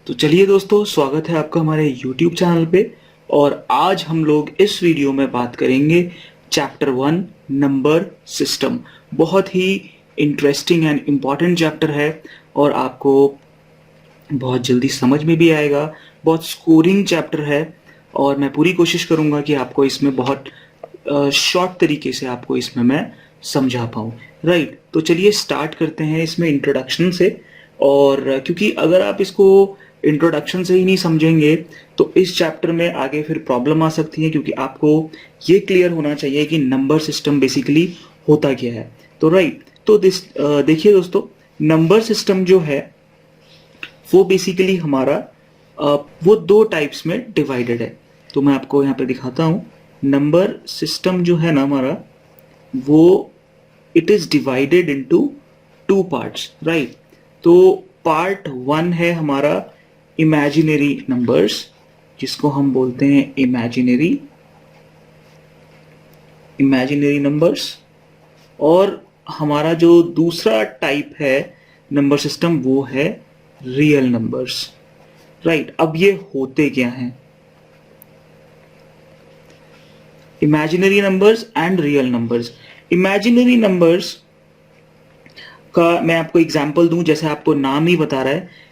तो चलिए दोस्तों, स्वागत है आपका हमारे YouTube चैनल पे। और आज हम लोग इस वीडियो में बात करेंगे चैप्टर 1 नंबर सिस्टम। बहुत ही इंटरेस्टिंग एंड इम्पॉर्टेंट चैप्टर है और आपको बहुत जल्दी समझ में भी आएगा। बहुत स्कोरिंग चैप्टर है और मैं पूरी कोशिश करूंगा कि आपको इसमें बहुत शॉर्ट तरीके से आपको इसमें मैं समझा पाऊँ। राइट, तो चलिए स्टार्ट करते हैं इसमें इंट्रोडक्शन से। और क्योंकि अगर आप इसको इंट्रोडक्शन से ही नहीं समझेंगे तो इस चैप्टर में आगे फिर प्रॉब्लम आ सकती है, क्योंकि आपको ये क्लियर होना चाहिए कि नंबर सिस्टम बेसिकली होता क्या है। तो राइट, तो देखिए दोस्तों, नंबर सिस्टम जो है वो बेसिकली हमारा वो दो टाइप्स में डिवाइडेड है। तो मैं आपको यहाँ पे दिखाता हूँ। नंबर सिस्टम जो है ना हमारा, वो it is divided into two parts. Right, तो पार्ट 1 है हमारा इमेजिनरी नंबर्स, जिसको हम बोलते हैं इमेजिनरी नंबर्स। और हमारा जो दूसरा टाइप है नंबर सिस्टम वो है रियल नंबर्स। राइट, अब ये होते क्या हैं? Imaginary numbers and real numbers. Imaginary numbers का मैं आपको एग्जांपल दूं, जैसे आपको नाम ही बता रहा है।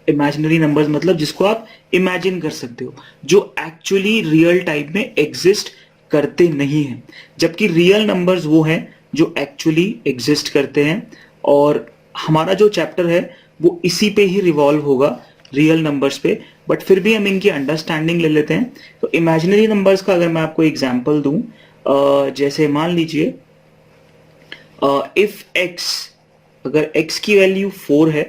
इमेजिनरी नंबर्स मतलब जिसको आप इमेजिन कर सकते हो, जो एक्चुअली रियल टाइप में एग्जिस्ट करते नहीं हैं। जबकि रियल नंबर्स वो हैं जो एक्चुअली एग्जिस्ट करते हैं। और हमारा जो चैप्टर है वो इसी पे ही रिवॉल्व होगा, रियल नंबर्स पे। बट फिर भी हम इनकी अंडरस्टैंडिंग ले लेते हैं। तो इमेजिनरी नंबर्स का अगर मैं आपको एग्जांपल दूं, जैसे मान लीजिए इफ x, अगर x की वैल्यू 4 है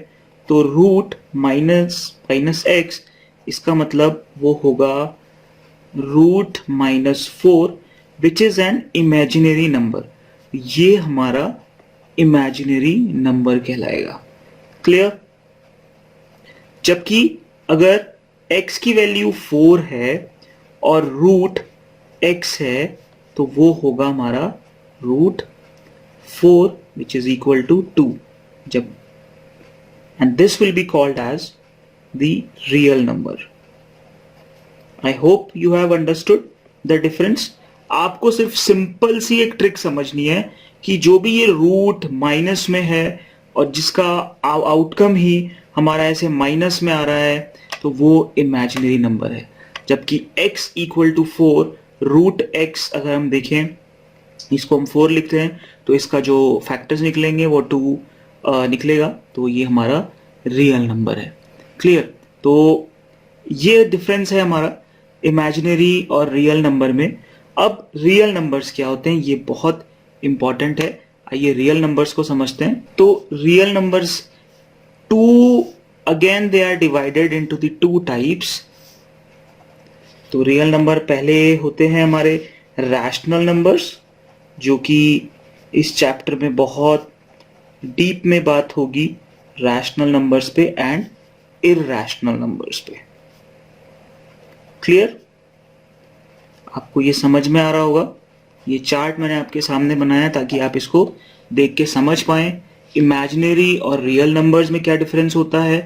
तो रूट माइनस x, इसका मतलब वो होगा root -4, which is an imaginary number. ये हमारा इमेजिनरी नंबर कहलाएगा। क्लियर? जबकि अगर x की वैल्यू 4 है और रूट x है तो वो होगा हमारा root 4 which is equal to 2, जब and this will be called as the real number. I hope you have understood the difference. आपको सिर्फ सिंपल सी एक ट्रिक समझनी है कि जो भी ये रूट माइनस में है और जिसका आउटकम ही हमारा ऐसे माइनस में आ रहा है तो वो इमेजिनरी नंबर है। जबकि x equal to 4, root x अगर हम देखें, इसको हम 4 लिखते हैं तो इसका जो फैक्टर्स निकलेंगे वो 2 निकलेगा, तो ये हमारा रियल नंबर है। क्लियर? तो ये डिफरेंस है हमारा इमेजिनरी और रियल नंबर में। अब रियल नंबर्स क्या होते हैं ये बहुत इंपॉर्टेंट है। आइए रियल नंबर्स को समझते हैं। तो real numbers again they are divided into the two types. तो रियल नंबर पहले होते हैं हमारे रैशनल नंबर्स, जो कि इस चैप्टर में बहुत डीप में बात होगी रैशनल नंबर्स पे एंड इररैशनल नंबर्स पे। क्लियर? आपको ये समझ में आ रहा होगा। ये चार्ट मैंने आपके सामने बनाया ताकि आप इसको देख के समझ पाएं इमेजिनरी और रियल नंबर्स में क्या डिफरेंस होता है।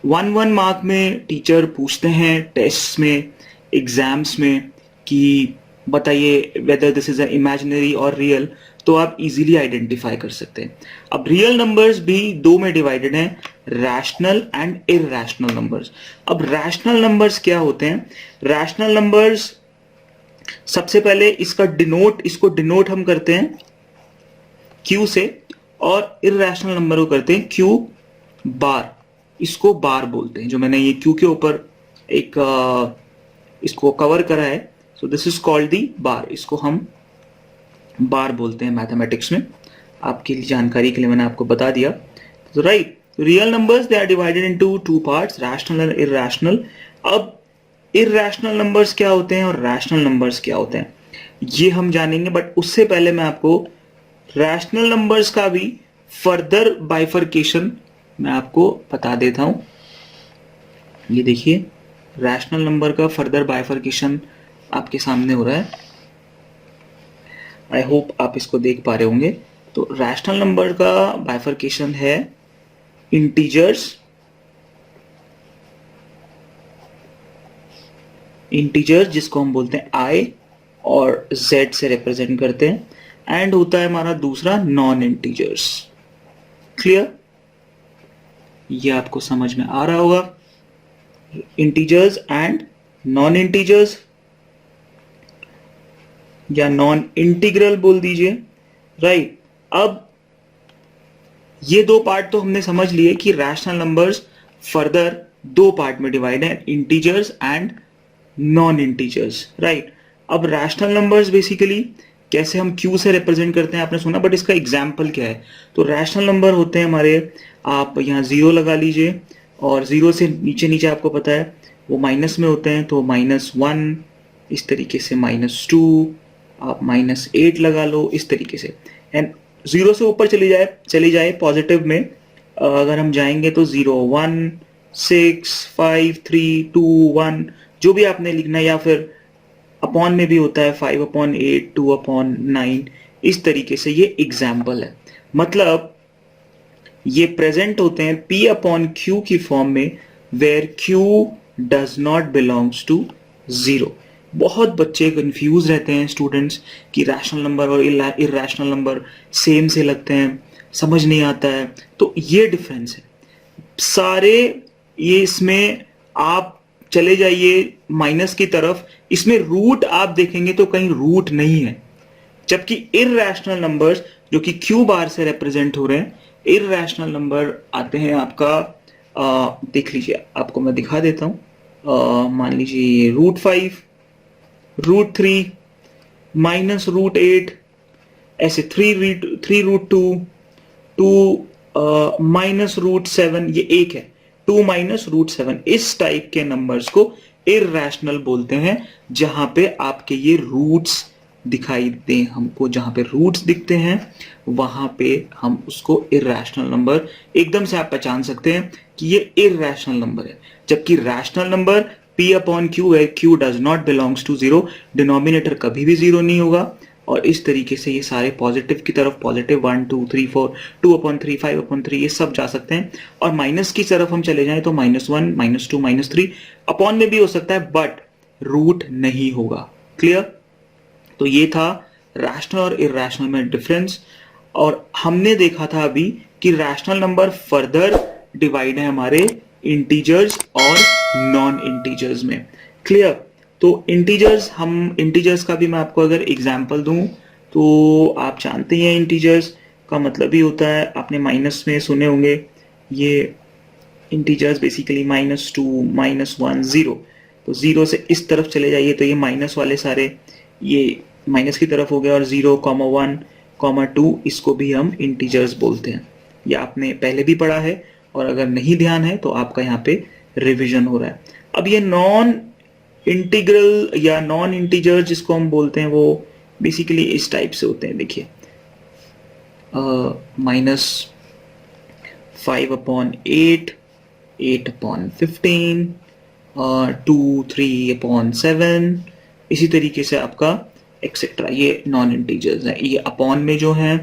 1 मार्क में टीचर पूछते हैं टेस्ट में, एग्जाम्स में, कि बताइए whether this is a imaginary और रियल, तो आप इजीली आइडेंटिफाई कर सकते हैं। अब रियल नंबर्स भी दो में डिवाइडेड हैं, रैशनल एंड इररैशनल नंबर्स। अब रैशनल नंबर्स क्या होते हैं? रैशनल नंबर्स सबसे पहले इसको डिनोट हम करते हैं Q से, और इररैशनल नंबर को करते हैं Q बार। इसको बार बोलते हैं, जो मैंने ये Q के ऊपर एक इसको कवर करा है। So this is called the bar. इसको हम बार बोलते हैं मैथमेटिक्स में। आपकी जानकारी के लिए मैंने आपको बता दिया। तो right, real numbers they are divided into two parts, rational and irrational. अब इररैशनल नंबर्स क्या होते हैं और रैशनल नंबर्स क्या होते हैं ये हम जानेंगे, बट उससे पहले मैं आपको रैशनल नंबर्स का भी फर्दर बाइफर्केशन मैं आपको बता देता हूं। ये देखिए, रैशनल नंबर का फर्दर बाइफर्केशन आपके सामने हो रहा है। आई होप आप इसको देख पा रहे होंगे। तो रैशनल नंबर का बाइफर्केशन है इंटीजर्स इंटीजर्स जिसको हम बोलते हैं i और z से रिप्रेजेंट करते हैं, एंड होता है हमारा दूसरा नॉन इंटीजर्स। क्लियर? ये आपको समझ में आ रहा होगा, इंटीजर्स एंड नॉन इंटीजर्स, या नॉन इंटीग्रल बोल दीजिए, राइट। अब ये दो पार्ट तो हमने समझ लिए कि रैशनल नंबर्स फर्दर दो पार्ट में डिवाइड है, integers and non integers, right. अब रैशनल नंबर्स बेसिकली कैसे हम क्यू से रिप्रेजेंट करते हैं आपने सुना, बट इसका एग्जाम्पल क्या है। तो रैशनल नंबर होते हैं हमारे, आप यहाँ जीरो लगा लीजिए, और जीरो से नीचे नीचे आपको पता है वो माइनस में होते हैं, तो -1, इस तरीके से -2, आप -8 लगा लो, इस तरीके से। एंड जीरो से ऊपर चली जाए पॉजिटिव में, अगर हम जाएंगे तो 0, 1, 6, 5, 3, 2, 1, जो भी आपने लिखना है, या फिर अपॉन में भी होता है 5/8, 2/9, इस तरीके से। ये एग्जाम्पल है, मतलब ये प्रेजेंट होते हैं P/Q की फॉर्म में, where Q does not belongs to 0। बहुत बच्चे कंफ्यूज रहते हैं स्टूडेंट्स कि रैशनल नंबर और इरैशनल नंबर सेम से लगते हैं, समझ नहीं आता है। तो ये डिफरेंस है सारे। ये इसमें आप चले जाइए माइनस की तरफ, इसमें रूट आप देखेंगे तो कहीं रूट नहीं है, जबकि इरैशनल नंबर्स जो कि क्यू बार से रिप्रेजेंट हो रहे हैं, इरैशनल नंबर आते हैं आपका, देख लीजिए, आपको मैं दिखा देता हूं। मान लीजिए √5, √3, -√8, ऐसे 3√2, 2 -√7, ये एक है 2 -√7। इस टाइप के नंबर्स को इरैशनल बोलते हैं, जहां पे आपके ये रूट्स दिखाई दें हमको, जहां पे रूट्स दिखते हैं वहां पे हम उसको इरैशनल नंबर एकदम से आप पहचान सकते हैं कि ये इरैशनल नंबर है। जबकि रैशनल नंबर P/Q है, Q does not belongs to 0, denominator कभी भी 0 नहीं होगा, और इस तरीके से ये सारे पॉजिटिव की तरफ, पॉजिटिव 1, 2, 3, 4, 2/3, 5/3, ये सब जा सकते हैं। और माइनस की तरफ हम चले जाएं तो -1, -2, -3, अपॉन में भी हो सकता है, बट रूट नहीं होगा। क्लियर? तो ये था रैशनल और इरैशनल में डिफरेंस। और हमने देखा था अभी कि रैशनल नंबर फर्दर डिवाइड है हमारे इंटीजर्स और नॉन इंटीजर्स में। क्लियर? तो इंटीजर्स, हम इंटीजर्स का भी मैं आपको अगर एग्जांपल दूं तो आप जानते हैं इंटीजर्स का मतलब ही होता है, आपने माइनस में सुने होंगे, ये इंटीजर्स बेसिकली -2, -1, 0। तो 0 से इस तरफ चले जाइए तो ये माइनस वाले सारे ये माइनस की तरफ हो गया, और 0, 1, 2 इसको भी हम इंटीजर्स बोलते हैं। ये आपने पहले भी पढ़ा है, और अगर नहीं ध्यान है तो आपका यहाँ पे रिवीजन हो रहा है। अब ये नॉन इंटीग्रल या नॉन इंटीजर जिसको हम बोलते हैं, वो बेसिकली इस टाइप से होते हैं। देखिए, -5/8, 8/15, 2, 3/7, इसी तरीके से आपका एक्सेट्रा, ये नॉन इंटीजर्स है। ये अपॉन में जो है,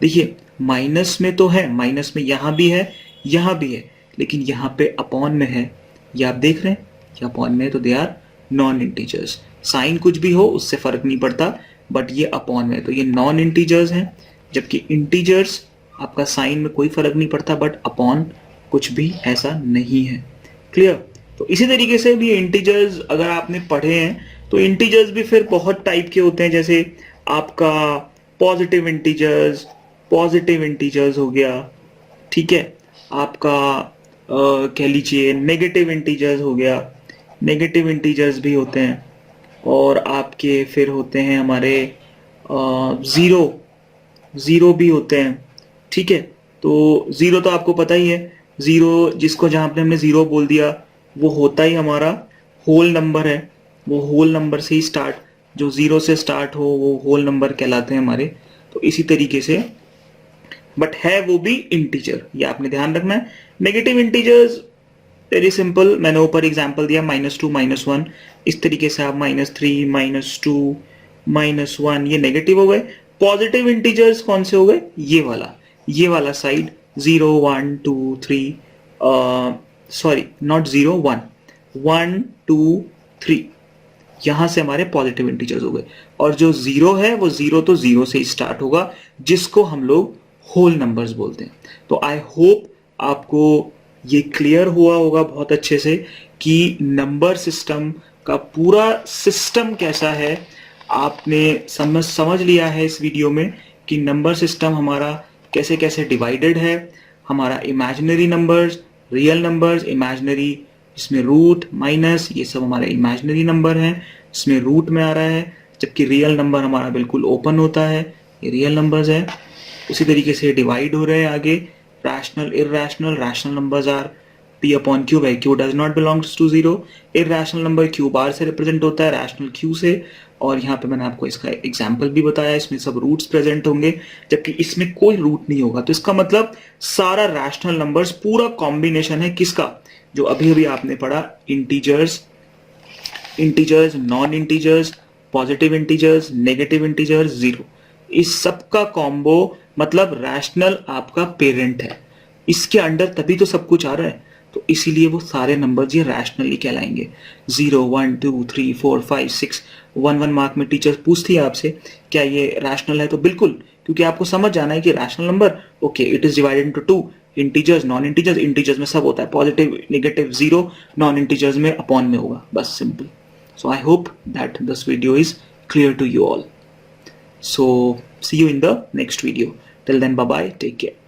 देखिए माइनस में तो है, माइनस में यहाँ भी है, यहाँ भी है, लेकिन यहाँ पे अपॉन में है, ये आप देख रहे हैं, ये अपॉन में है, तो they are non integers. Sign कुछ भी हो उससे फर्क नहीं पड़ता, बट ये अपॉन में है तो ये नॉन इंटीजर्स हैं। जबकि इंटीजर्स आपका साइन में कोई फर्क नहीं पड़ता, बट अपॉन कुछ भी ऐसा नहीं है। क्लियर? तो इसी तरीके से भी इंटीजर्स अगर आपने पढ़े हैं तो इंटीजर्स भी फिर बहुत टाइप के होते हैं, जैसे आपका पॉजिटिव इंटीजर्स हो गया, ठीक है, आपका कह लीजिए नेगेटिव इंटीजर्स हो गया, नेगेटिव इंटीजर्स भी होते हैं, और आपके फिर होते हैं हमारे जीरो भी होते हैं, ठीक है। तो जीरो तो आपको पता ही है, जीरो जिसको जहां पे हमने जीरो बोल दिया वो होता ही हमारा होल नंबर है, वो होल नंबर से ही स्टार्ट, जो जीरो से स्टार्ट हो वो होल नंबर कहलाते हैं हमारे। तो इसी तरीके से, बट है वो भी इंटीजर, ये आपने ध्यान रखना है। नेगेटिव इंटीजर्स वेरी सिंपल, मैंने ऊपर एग्जांपल दिया, -2, -1, इस तरीके से आप -3, -2, -1, ये नेगेटिव हो गए। पॉजिटिव इंटीजर्स कौन से हो गए? ये वाला साइड, 0, 1, 2, 3, सॉरी नॉट 0, 1, 1, 2, 3, यहां से हमारे पॉजिटिव इंटीजर्स हो गए, और जो जीरो है वो जीरो तो जीरो से ही स्टार्ट होगा, जिसको हम लोग होल नंबर्स बोलते हैं। तो आई होप आपको ये क्लियर हुआ होगा बहुत अच्छे से कि नंबर सिस्टम का पूरा सिस्टम कैसा है। आपने समझ लिया है इस वीडियो में कि नंबर सिस्टम हमारा कैसे कैसे डिवाइडेड है। हमारा imaginary numbers, real numbers, imaginary इसमें रूट माइनस ये सब हमारे इमेजिनरी नंबर हैं, इसमें रूट में आ रहा है, जबकि रियल नंबर हमारा बिल्कुल ओपन होता है, ये रियल नंबर्स है। उसी तरीके से डिवाइड हो रहे हैं आगे, rational, irrational, rational numbers are p upon q by q does not belongs to zero, irrational number q बार से रिप्रेजेंट होता है, रैशनल q से। और यहाँ पे मैंने आपको इसका एग्जाम्पल भी बताया, इसमें सब रूट्स प्रेजेंट होंगे, जबकि इसमें कोई रूट नहीं होगा। तो इसका मतलब सारा रैशनल नंबर्स पूरा कॉम्बिनेशन है किसका, जो अभी अभी आपने पढ़ा, integers, integers, non integers, positive integers, negative integers, zero, इस सब का कॉम्बो मतलब रैशनल आपका पेरेंट है। इसके अंडर तभी तो सब कुछ आ रहा है, तो इसीलिए वो सारे नंबर्स ये रैशनली कहलाएंगे। 0, 1, 2, 3, 4, 5, 6, 1 मार्क में टीचर पूछती है आपसे क्या ये रैशनल है, तो बिल्कुल, क्योंकि आपको समझ जाना है कि rational number okay it is divided into to, integers, non integers, integers में सब होता है, positive, negative, zero, non integers में अपॉन में होगा, बस simple. So I hope that this video is clear to you all. So see you in the next video. Till then, bye bye, take care.